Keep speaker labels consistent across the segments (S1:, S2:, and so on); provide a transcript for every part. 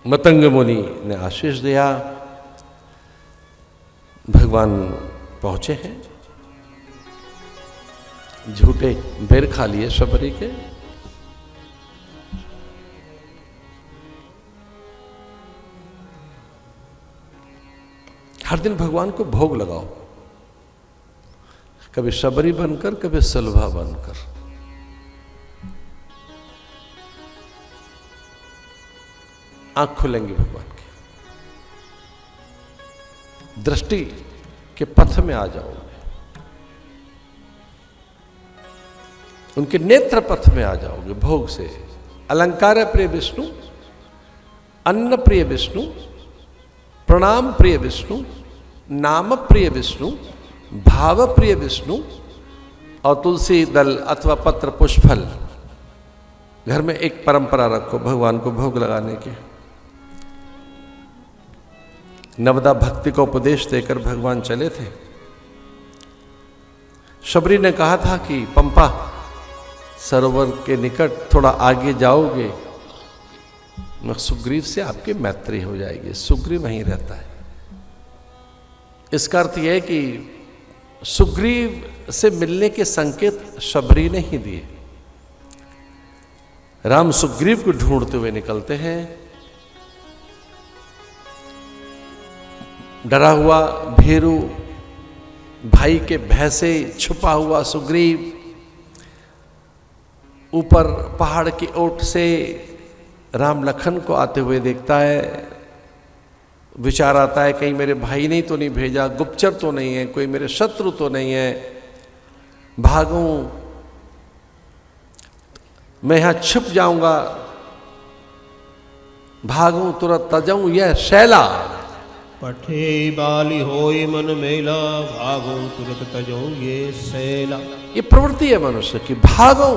S1: मतंग मुनि ने आशीष दिया। भगवान पहुंचे हैं, झूठे बेर खा लिए शबरी के। हर दिन भगवान को भोग लगाओ, कभी शबरी बनकर, कभी सलभा बनकर। आंख खुलेंगी भगवान की, दृष्टि के पथ में आ जाओगे, उनके नेत्र पथ में आ जाओगे भोग से। अलंकार प्रिय विष्णु, अन्न प्रिय विष्णु, प्रणाम प्रिय विष्णु, नाम प्रिय विष्णु, भाव प्रिय विष्णु और तुलसी दल अथवा पत्र पुष्पफल। घर में एक परंपरा रखो भगवान को भोग लगाने की। नवदा भक्ति को उपदेश देकर भगवान चले थे। शबरी ने कहा था कि पंपा सरोवर के निकट थोड़ा आगे जाओगे, सुग्रीव से आपकी मैत्री हो जाएगी। सुग्रीव वहीं रहता है। इसका अर्थ यह है कि सुग्रीव से मिलने के संकेत शबरी ने ही दिए। राम सुग्रीव को ढूंढते हुए निकलते हैं। डरा हुआ भेरू भाई के भय से छुपा हुआ सुग्रीव ऊपर पहाड़ की ओट से राम लखन को आते हुए देखता है। विचार आता है कहीं मेरे भाई ने तो नहीं भेजा, गुप्तचर तो नहीं है, कोई मेरे शत्रु तो नहीं है, भागूं, मैं यहां छिप जाऊंगा, भागूं तुरंत तजाऊं यह शैला।
S2: पठे बाली होई मन मेला, भागो तुरंत तजो ये शैला।
S1: ये प्रवृत्ति है मनुष्य की, भागो।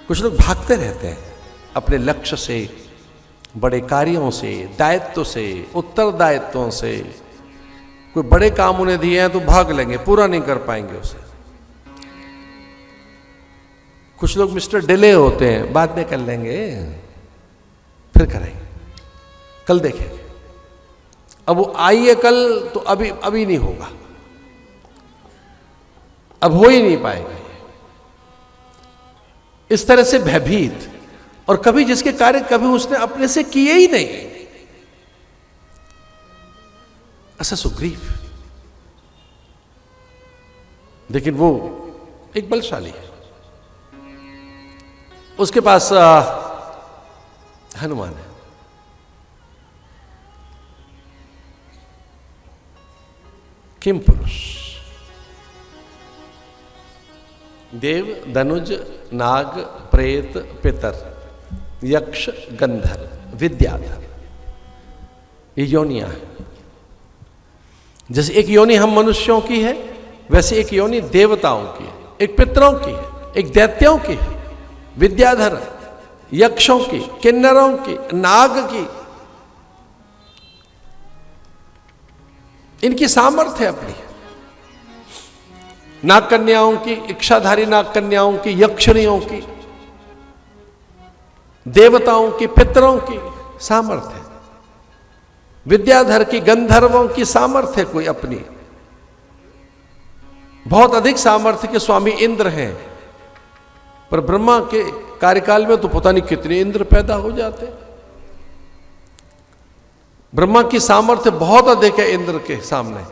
S1: कुछ लोग भागते रहते हैं अपने लक्ष्य से, बड़े कार्यों से, दायित्व से, उत्तरदायित्वों से। कोई बड़े काम उन्हें दिए हैं तो भाग लेंगे, पूरा नहीं कर पाएंगे उसे। कुछ लोग मिस्टर डिले होते हैं, बाद में कर लेंगे, फिर करेंगे, कल देखेंगे। अब वो आई है कल तो अभी नहीं होगा, अब हो ही नहीं पाएगा। इस तरह से भयभीत, और कभी जिसके कार्य कभी उसने अपने से किए ही नहीं, ऐसा सुग्रीव। लेकिन वो एक बलशाली है, उसके पास हनुमान है। किम पुरुष, देव, धनुज, नाग, प्रेत, पितर, यक्ष, गंधर्व, विद्याधर, ये योनियां हैं। जैसे एक योनि हम मनुष्यों की है, वैसे एक योनि देवताओं की है, एक पितरों की है, एक दैत्यों की है, विद्याधर, यक्षों की, किन्नरों की, नाग की। इनकी सामर्थ्य है अपनी। नाग कन्याओं की, इच्छाधारी नाग कन्याओं की, यक्षिणियों की, देवताओं की, पितरों की सामर्थ्य। विद्याधर की, गंधर्वों की सामर्थ्य कोई अपनी। बहुत अधिक सामर्थ्य के स्वामी इंद्र हैं, पर ब्रह्मा के कार्यकाल में तो पता नहीं कितने इंद्र पैदा हो जाते। ब्रह्मा की सामर्थ्य बहुत अधिक है इंद्र के सामने,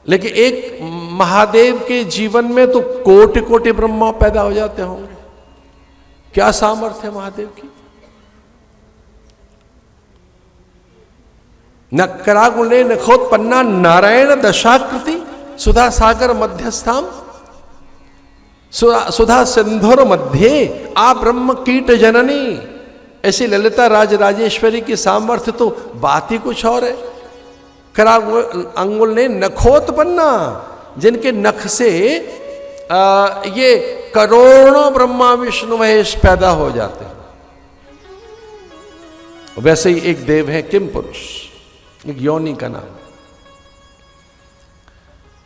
S1: लेकिन एक महादेव के जीवन में तो कोटि कोटि ब्रह्मा पैदा हो जाते होंगे। क्या सामर्थ्य है महादेव की। नकरागुणे नखोत्पन्ना नारायण दशाकृति, सुधा सागर मध्यस्थाम, सुधा सिंधुर मध्य आ ब्रह्म कीट जननी। ऐसी ललिता राज राजेश्वरी की सामर्थ्य तो बात ही कुछ और है। कराग अंगुल ने नखोत्पन्ना, जिनके नख से ये करोड़ों ब्रह्मा विष्णु महेश पैदा हो जाते हैं। वैसे ही एक देव है किम पुरुष, एक योनि का नाम।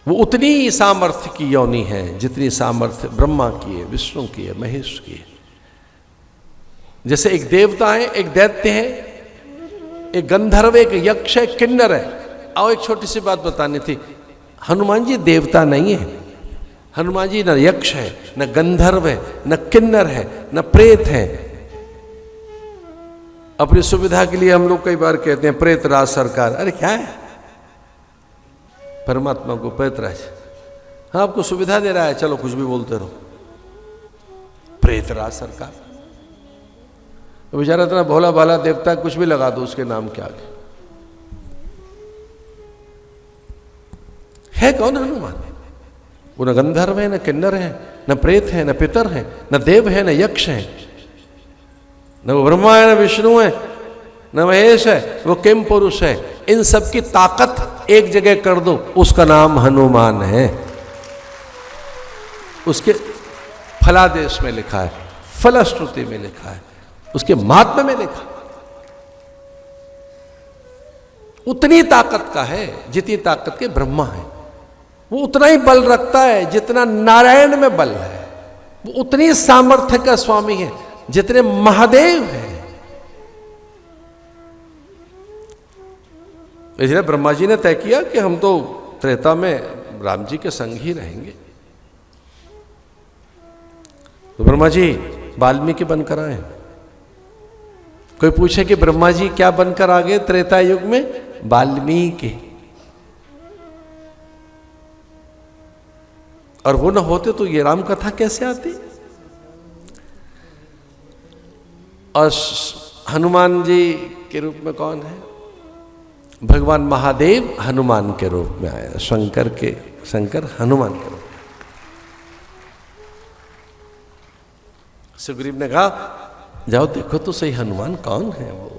S1: वो उतनी ही सामर्थ्य की योनि है जितनी सामर्थ्य ब्रह्मा की है, विष्णु की है, महेश की है। जैसे एक देवता है, एक दैत्य है, एक गंधर्व, एक यक्ष है, किन्नर है। आओ एक छोटी सी बात बतानी थी, हनुमान जी देवता नहीं है। हनुमान जी न यक्ष है, न गंधर्व है, न किन्नर है, न प्रेत है। अपनी सुविधा के लिए हम लोग कई बार कहते हैं प्रेत राज सरकार। अरे क्या है, परमात्मा को प्रेत राज, हाँ आपको सुविधा दे रहा है, चलो कुछ भी बोलते रहो। प्रेत राज सरकार, बेचारा इतना भोला भाला देवता, कुछ भी लगा दो उसके नाम के आगे। है कौन हनुमान? वो न गंधर्व है, न किन्नर है, न प्रेत है, न पितर है, न देव है, न यक्ष है, न वो ब्रह्मा है, न विष्णु है, न महेश है, वो किम पुरुष है। इन सब की ताकत एक जगह कर दो, उसका नाम हनुमान है। उसके फलादेश में लिखा है, फलश्रुति में लिखा है, उसके महात्म्य में लिखा। उतनी ताकत का है जितनी ताकत के ब्रह्मा है। वो उतना ही बल रखता है जितना नारायण में बल है। वो उतनी सामर्थ्य का स्वामी है जितने महादेव हैं। इसलिए ब्रह्मा जी ने तय किया कि हम तो त्रेता में राम जी के संग ही रहेंगे। तो ब्रह्मा जी वाल्मीकि बनकर आए। कोई पूछे कि ब्रह्मा जी क्या बनकर आ गए त्रेता युग में? वाल्मीकि। और वो ना होते तो ये राम कथा कैसे आती? और हनुमान जी के रूप में कौन है? भगवान महादेव हनुमान के रूप में आए। शंकर हनुमान के रूप में। सुग्रीव ने कहा जाओ देखो तो सही हनुमान कौन है वो।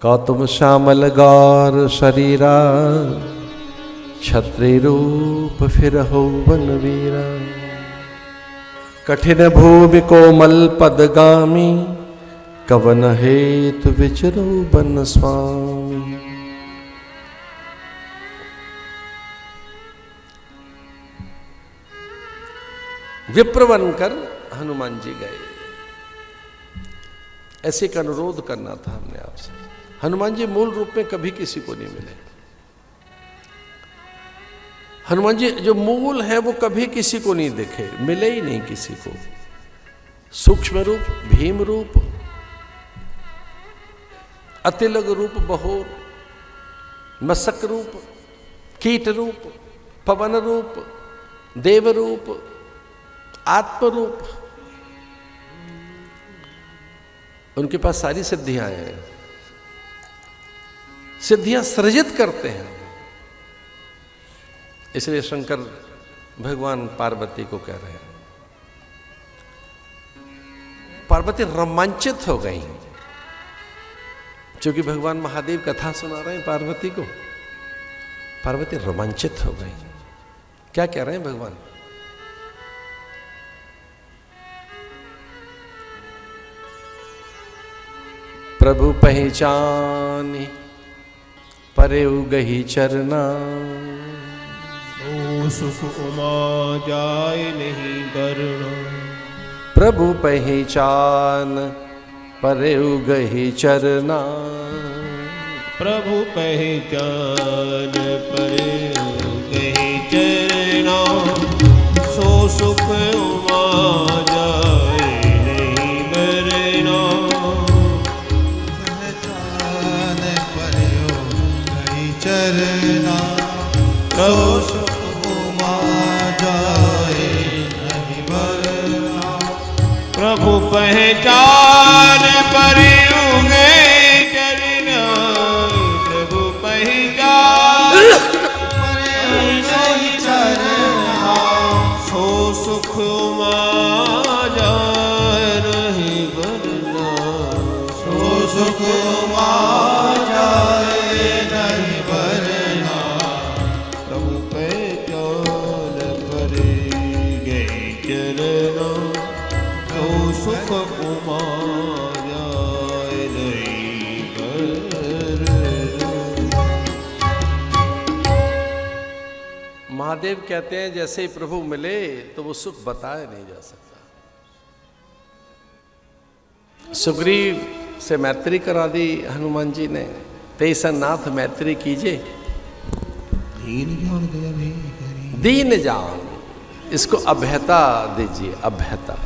S1: कौ तुम श्यामल गौर शरीरा, क्षत्रिय रूप फिर हो बनवीरा। कठिन भूमि कोमल पदगामी, कवन हेतु विचरो बन स्वामी। विप्र बनकर हनुमान जी गए। ऐसे एक अनुरोध करना था हमने आपसे। हनुमान जी मूल रूप में कभी किसी को नहीं मिले। हनुमान जी जो मूल है वो कभी किसी को नहीं दिखे, मिले ही नहीं किसी को। सूक्ष्म रूप, भीम रूप, अतिलग रूप, बहोर, मसक रूप, कीट रूप, पवन रूप, देव रूप, आत्म रूप। उनके पास सारी सिद्धियां हैं। सिद्धियां सृजित करते हैं। इसलिए शंकर भगवान पार्वती को कह रहे हैं। पार्वती रोमांचित हो गई क्योंकि भगवान महादेव कथा सुना रहे हैं पार्वती को। पार्वती रोमांचित हो गई। क्या कह रहे हैं भगवान? प्रभु पहचानी परे उगही चरना,
S2: सुख उमा जाय नहीं करना।
S1: प्रभु पहचान परे उगही चरना।
S2: प्रभु पहचान परे उगही चरना, सो सुख उमा जाय नहीं करना।
S3: पहचान परे उगही चरना, सो
S2: प्रभु पहचान परे उगे चरना। प्रभु पहचान परे उगे चरना, सो सुख उमा जाय नहीं बरना। सो सुख उमा जाय नहीं बरना। प्रभु पहचान परे गए चरना, सुख उमा जाय नहीं करना।
S1: महादेव कहते हैं जैसे ही प्रभु मिले तो वो सुख बताया नहीं जा सकता। सुग्रीव से मैत्री करा दी हनुमान जी ने। तेसन नाथ मैत्री कीजिए,
S2: दीन जान गया भी करी।
S1: दीन जान, इसको अभयता दीजिए, अभयता।